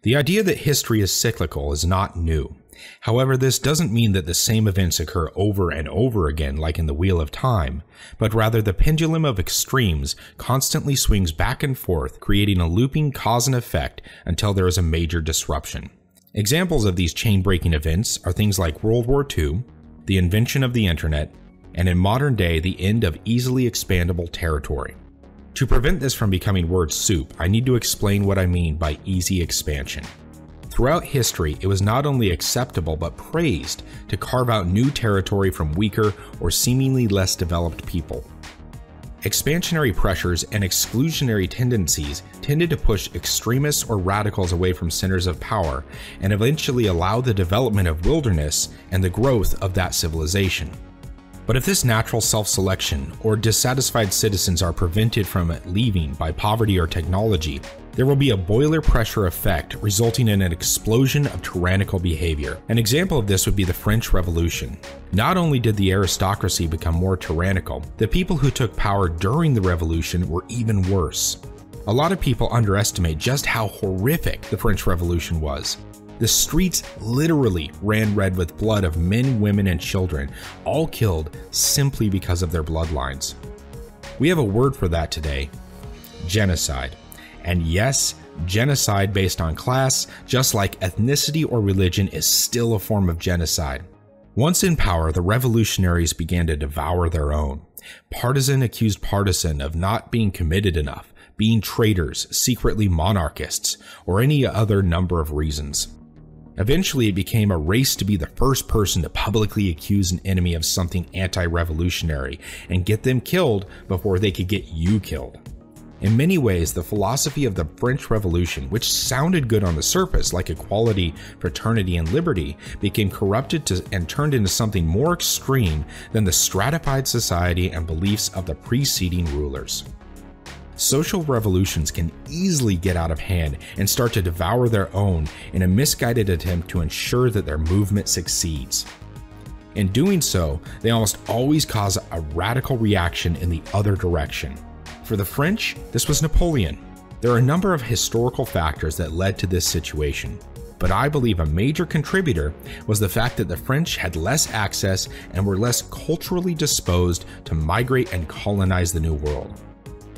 The idea that history is cyclical is not new. However, this doesn't mean that the same events occur over and over again like in the Wheel of Time, but rather the pendulum of extremes constantly swings back and forth, creating a looping cause and effect until there is a major disruption. Examples of these chain-breaking events are things like World War II, the invention of the internet, and in modern day, the end of easily expandable territory. To prevent this from becoming word soup, I need to explain what I mean by easy expansion. Throughout history, it was not only acceptable but praised to carve out new territory from weaker or seemingly less developed people. Expansionary pressures and exclusionary tendencies tended to push extremists or radicals away from centers of power and eventually allow the development of wilderness and the growth of that civilization. But if this natural self-selection or dissatisfied citizens are prevented from leaving by poverty or technology, there will be a boiler pressure effect resulting in an explosion of tyrannical behavior. An example of this would be the French Revolution. Not only did the aristocracy become more tyrannical, the people who took power during the revolution were even worse. A lot of people underestimate just how horrific the French Revolution was. The streets literally ran red with blood of men, women, and children, all killed simply because of their bloodlines. We have a word for that today: genocide. And yes, genocide based on class, just like ethnicity or religion, is still a form of genocide. Once in power, the revolutionaries began to devour their own. Partisan accused partisan of not being committed enough, being traitors, secretly monarchists, or any other number of reasons. Eventually, it became a race to be the first person to publicly accuse an enemy of something anti-revolutionary and get them killed before they could get you killed. In many ways, the philosophy of the French Revolution, which sounded good on the surface like equality, fraternity, and liberty, became corrupted and turned into something more extreme than the stratified society and beliefs of the preceding rulers. Social revolutions can easily get out of hand and start to devour their own in a misguided attempt to ensure that their movement succeeds. In doing so, they almost always cause a radical reaction in the other direction. For the French, this was Napoleon. There are a number of historical factors that led to this situation, but I believe a major contributor was the fact that the French had less access and were less culturally disposed to migrate and colonize the New World.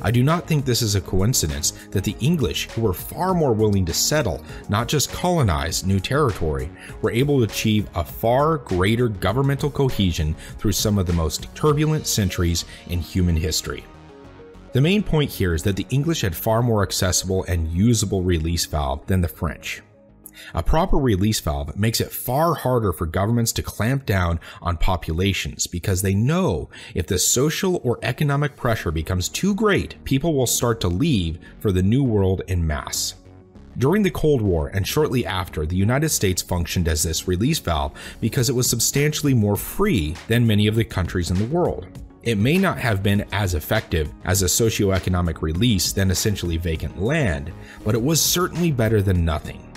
I do not think this is a coincidence that the English, who were far more willing to settle, not just colonize, new territory, were able to achieve a far greater governmental cohesion through some of the most turbulent centuries in human history. The main point here is that the English had far more accessible and usable release valve than the French. A proper release valve makes it far harder for governments to clamp down on populations because they know if the social or economic pressure becomes too great, people will start to leave for the New World en masse. During the Cold War and shortly after, the United States functioned as this release valve because it was substantially more free than many of the countries in the world. It may not have been as effective as a socioeconomic release than essentially vacant land, but it was certainly better than nothing.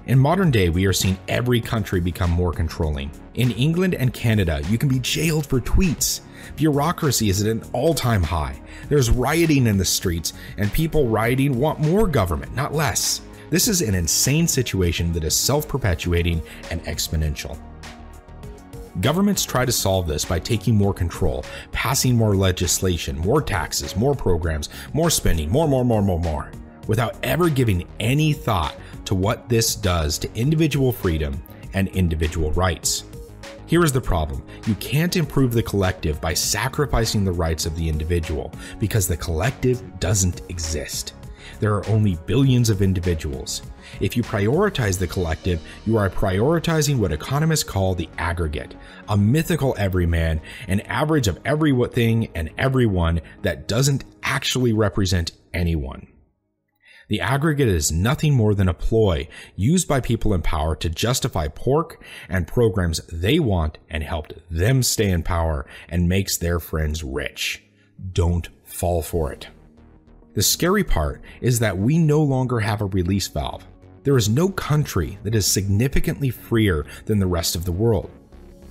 In modern day, we are seeing every country become more controlling. In England and Canada, you can be jailed for tweets. Bureaucracy is at an all-time high. There's rioting in the streets, and people rioting want more government, not less. This is an insane situation that is self-perpetuating and exponential. Governments try to solve this by taking more control, passing more legislation, more taxes, more programs, more spending, more, without ever giving any thought to what this does to individual freedom and individual rights. Here is the problem. You can't improve the collective by sacrificing the rights of the individual, because the collective doesn't exist. There are only billions of individuals. If you prioritize the collective, you are prioritizing what economists call the aggregate, a mythical everyman, an average of everything and everyone that doesn't actually represent anyone. The aggregate is nothing more than a ploy used by people in power to justify pork and programs they want and helped them stay in power and makes their friends rich. Don't fall for it. The scary part is that we no longer have a release valve. There is no country that is significantly freer than the rest of the world.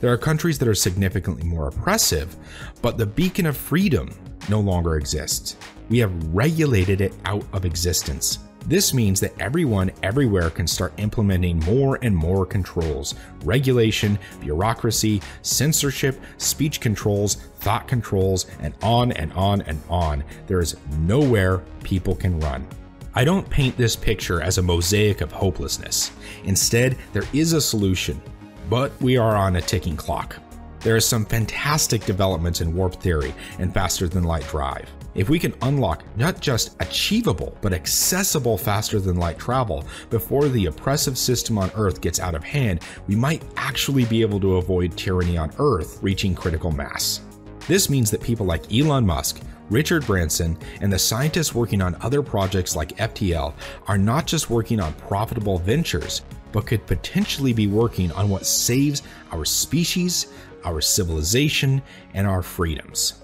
There are countries that are significantly more oppressive, but the beacon of freedom no longer exists. We have regulated it out of existence. This means that everyone everywhere can start implementing more and more controls, regulation, bureaucracy, censorship, speech controls, thought controls, and on and on and on. There is nowhere people can run. I don't paint this picture as a mosaic of hopelessness. Instead, there is a solution, but we are on a ticking clock. There are some fantastic developments in warp theory and faster than light drive. If we can unlock not just achievable, but accessible faster than light travel before the oppressive system on Earth gets out of hand, we might actually be able to avoid tyranny on Earth reaching critical mass. This means that people like Elon Musk, Richard Branson, and the scientists working on other projects like FTL are not just working on profitable ventures, but could potentially be working on what saves our species, our civilization, and our freedoms.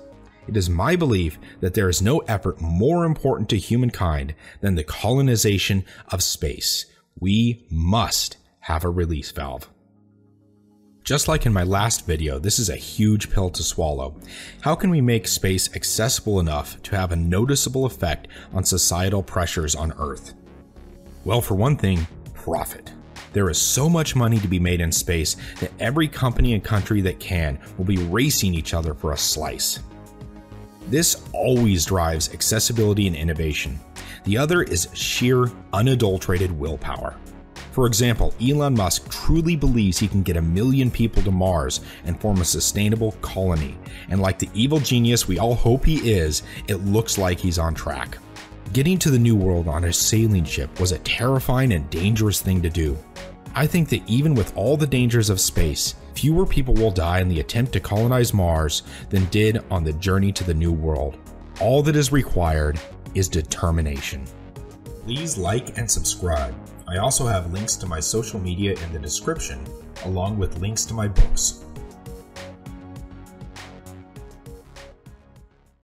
It is my belief that there is no effort more important to humankind than the colonization of space. We must have a release valve. Just like in my last video, this is a huge pill to swallow. How can we make space accessible enough to have a noticeable effect on societal pressures on Earth? Well, for one thing, profit. There is so much money to be made in space that every company and country that can will be racing each other for a slice. This always drives accessibility and innovation. The other is sheer, unadulterated willpower. For example, Elon Musk truly believes he can get 1 million people to Mars and form a sustainable colony. And like the evil genius we all hope he is, it looks like he's on track. Getting to the New World on a sailing ship was a terrifying and dangerous thing to do. I think that even with all the dangers of space, fewer people will die in the attempt to colonize Mars than did on the journey to the New World. All that is required is determination. Please like and subscribe. I also have links to my social media in the description, along with links to my books.